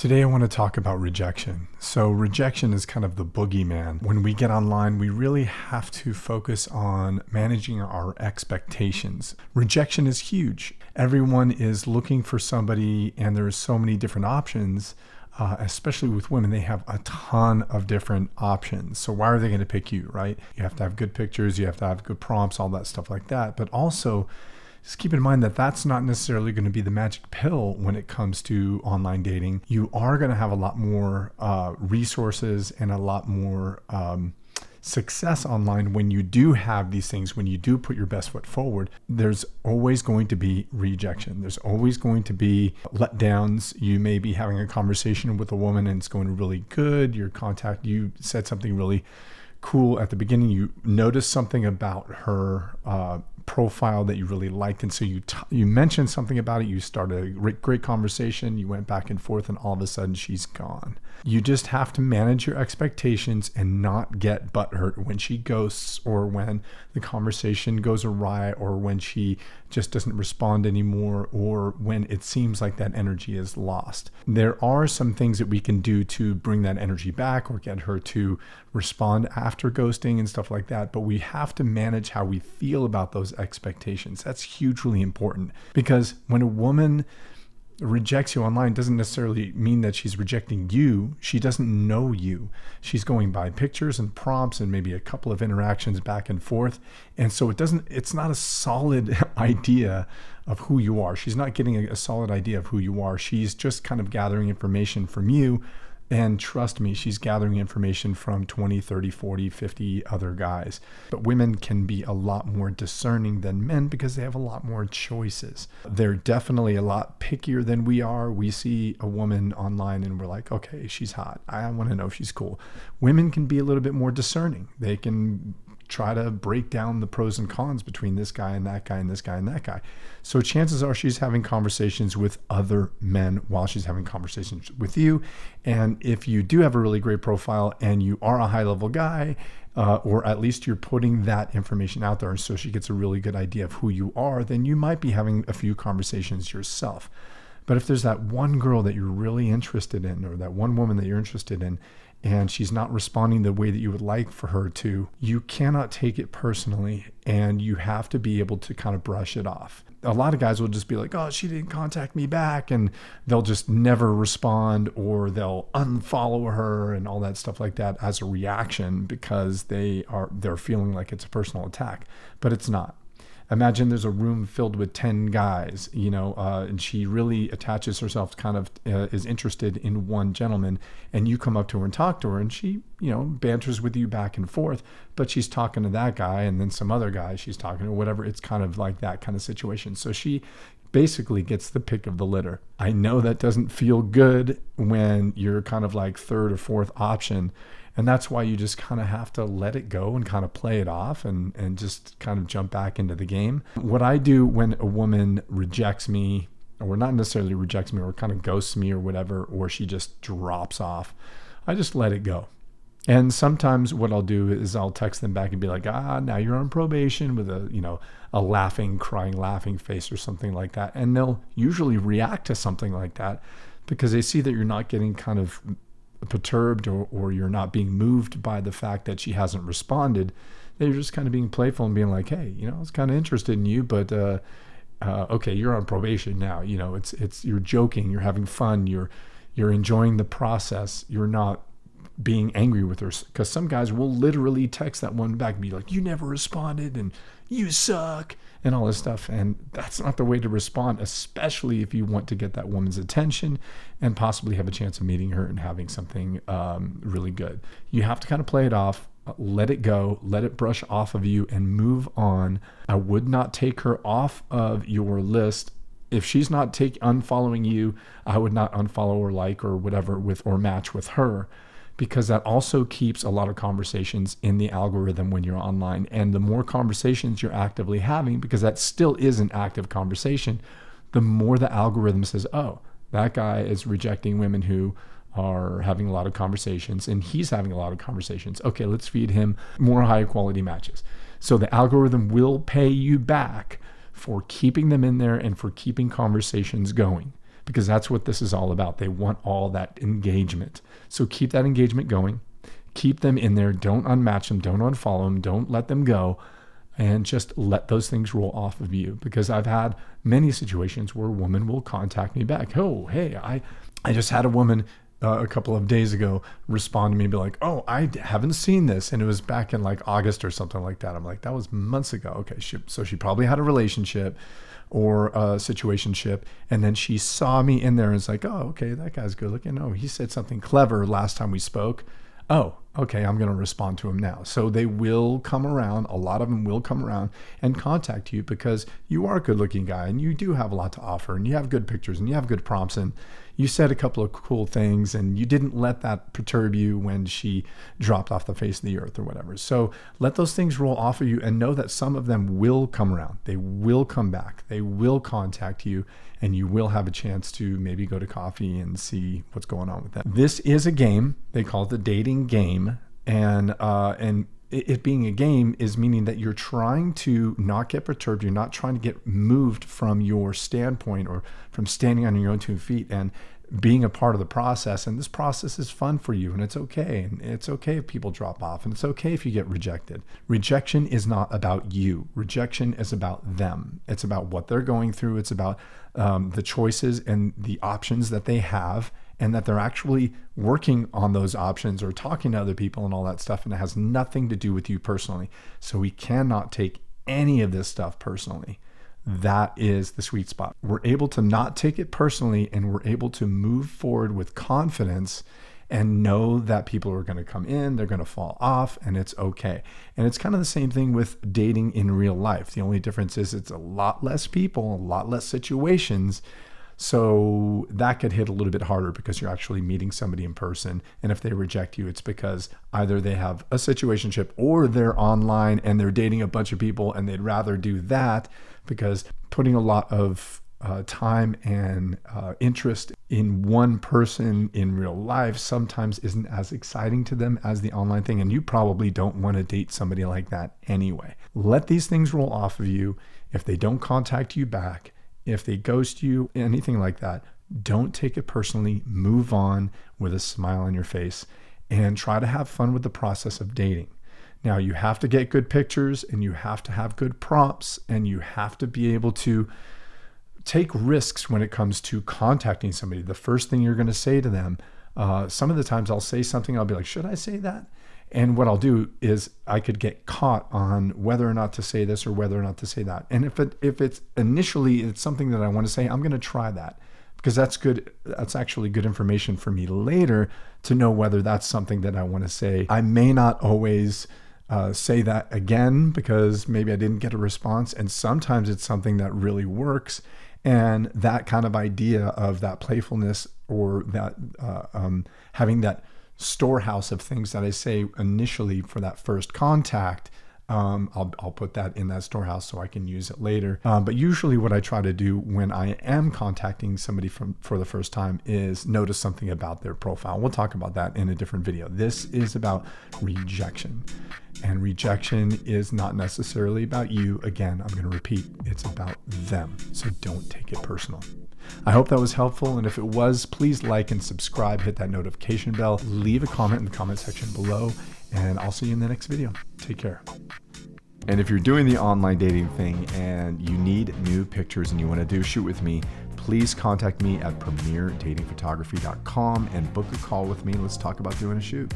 Today I want to talk about rejection. So rejection is kind of the boogeyman. When we get online, we really have to focus on managing our expectations. Rejection is huge. Everyone is looking for somebody and there's so many different options. Especially with women, they have a ton of different options. So why are they going to pick you, right? You have to have good pictures, you have to have good prompts, all that stuff like that. But also, just keep in mind that that's not necessarily going to be the magic pill when it comes to online dating. You are going to have a lot more resources and a lot more success online when you do have these things, when you do put your best foot forward. There's always going to be rejection. There's always going to be letdowns. You may be having a conversation with a woman and it's going really good. You said something really cool at the beginning. You noticed something about her profile that you really liked, and so you mentioned something about it. You started a great conversation. You went back and forth, and all of a sudden she's gone. You just have to manage your expectations and not get butthurt when she ghosts, or when the conversation goes awry, or when she just doesn't respond anymore, or when it seems like that energy is lost. There are some things that we can do to bring that energy back or get her to respond after ghosting and stuff like that, but we have to manage how we feel about those expectations. That's hugely important, because when a woman rejects you online, doesn't necessarily mean that she's rejecting you. She doesn't know you. She's going by pictures and prompts and maybe a couple of interactions back and forth. And so it's not a solid idea of who you are. She's not getting a solid idea of who you are. She's just kind of gathering information from you. And trust me, she's gathering information from 20, 30, 40, 50 other guys. But women can be a lot more discerning than men because they have a lot more choices. They're definitely a lot pickier than we are. We see a woman online and we're like, okay, she's hot. I want to know if she's cool. Women can be a little bit more discerning. They can try to break down the pros and cons between this guy and that guy and this guy and that guy. So chances are she's having conversations with other men while she's having conversations with you. And if you do have a really great profile and you are a high level guy, or at least you're putting that information out there, and so she gets a really good idea of who you are, then you might be having a few conversations yourself. But if there's that one girl that you're really interested in, or that one woman that you're interested in, and she's not responding the way that you would like for her to, you cannot take it personally, and you have to be able to kind of brush it off. A lot of guys will just be like, oh, she didn't contact me back, and they'll just never respond, or they'll unfollow her and all that stuff like that as a reaction because they're feeling like it's a personal attack, but it's not. Imagine there's a room filled with 10 guys, and she really attaches herself, kind of is interested in one gentleman, and you come up to her and talk to her, and she, banters with you back and forth, but she's talking to that guy and then some other guy she's talking to, whatever. It's kind of like that kind of situation. So she basically gets the pick of the litter. I know that doesn't feel good when you're kind of like third or fourth option. And that's why you just kind of have to let it go and kind of play it off and just kind of jump back into the game. What I do when a woman rejects me, or not necessarily rejects me, or kind of ghosts me or whatever, or she just drops off, I just let it go. And sometimes what I'll do is I'll text them back and be like, now you're on probation, with a laughing, crying, laughing face or something like that. And they'll usually react to something like that because they see that you're not getting kind of perturbed, or you're not being moved by the fact that she hasn't responded. They're just kind of being playful and being like, hey, I was kind of interested in you, but okay, you're on probation now. It's you're joking, you're having fun, you're enjoying the process. You're not being angry with her, because some guys will literally text that one back and be like, you never responded and you suck and all this stuff. And that's not the way to respond, especially if you want to get that woman's attention and possibly have a chance of meeting her and having something really good. You have to kind of play it off, let it go, let it brush off of you and move on. I would not take her off of your list. If she's not unfollowing you, I would not unfollow or like or whatever or match with her, because that also keeps a lot of conversations in the algorithm when you're online. And the more conversations you're actively having, because that still is an active conversation, the more the algorithm says, oh, that guy is rejecting women who are having a lot of conversations, and he's having a lot of conversations. Okay, let's feed him more high quality matches. So the algorithm will pay you back for keeping them in there and for keeping conversations going. because that's what this is all about. They want all that engagement. So keep that engagement going. Keep them in there. Don't unmatch them. Don't unfollow them. Don't let them go. And just let those things roll off of you. Because I've had many situations where a woman will contact me back. Oh, hey, I just had a woman a couple of days ago respond to me and be like, oh, I haven't seen this. And it was back in like August or something like that. I'm like, that was months ago. Okay, so she probably had a relationship or a situationship. And then she saw me in there and was like, oh, okay, that guy's good looking. Oh, he said something clever last time we spoke. Oh, okay, I'm going to respond to him now. So they will come around. A lot of them will come around and contact you because you are a good looking guy and you do have a lot to offer and you have good pictures and you have good prompts and you said a couple of cool things and you didn't let that perturb you when she dropped off the face of the earth or whatever. So let those things roll off of you and know that some of them will come around. They will come back. They will contact you and you will have a chance to maybe go to coffee and see what's going on with them. This is a game. They call it the dating game. And it being a game is meaning that you're trying to not get perturbed. You're not trying to get moved from your standpoint or from standing on your own 2 feet and being a part of the process. And this process is fun for you and it's okay. And it's okay if people drop off and it's okay if you get rejected. Rejection is not about you. Rejection is about them. It's about what they're going through. It's about the choices and the options that they have and that they're actually working on those options or talking to other people and all that stuff. And it has nothing to do with you personally. So we cannot take any of this stuff personally. That is the sweet spot. We're able to not take it personally and we're able to move forward with confidence and know that people are going to come in, they're going to fall off, and it's okay. And it's kind of the same thing with dating in real life. The only difference is it's a lot less people, a lot less situations. So that could hit a little bit harder because you're actually meeting somebody in person. And if they reject you, it's because either they have a situationship or they're online and they're dating a bunch of people and they'd rather do that because putting a lot of time and interest in one person in real life sometimes isn't as exciting to them as the online thing. And you probably don't want to date somebody like that anyway. Let these things roll off of you. If they don't contact you back, if they ghost you, anything like that, don't take it personally. Move on with a smile on your face and try to have fun with the process of dating. Now, you have to get good pictures and you have to have good prompts and you have to be able to take risks when it comes to contacting somebody. The first thing you're going to say to them, some of the times I'll say something, I'll be like, should I say that? And what I'll do is I could get caught on whether or not to say this or whether or not to say that. And if it's initially it's something that I want to say, I'm going to try that because that's good. That's actually good information for me later to know whether that's something that I want to say. I may not always say that again because maybe I didn't get a response. And sometimes it's something that really works. And that kind of idea of that playfulness or that having that storehouse of things that I say initially for that first contact, I'll put that in that storehouse so I can use it later. But usually what I try to do when I am contacting somebody for the first time is notice something about their profile. We'll talk about that in a different video. This is about rejection. And rejection is not necessarily about you. Again, I'm going to repeat, it's about them. So don't take it personal. I hope that was helpful. And if it was, please like and subscribe, hit that notification bell, leave a comment in the comment section below, and I'll see you in the next video. Take care. And if you're doing the online dating thing and you need new pictures and you want to do a shoot with me, please contact me at premierdatingphotography.com and book a call with me. Let's talk about doing a shoot.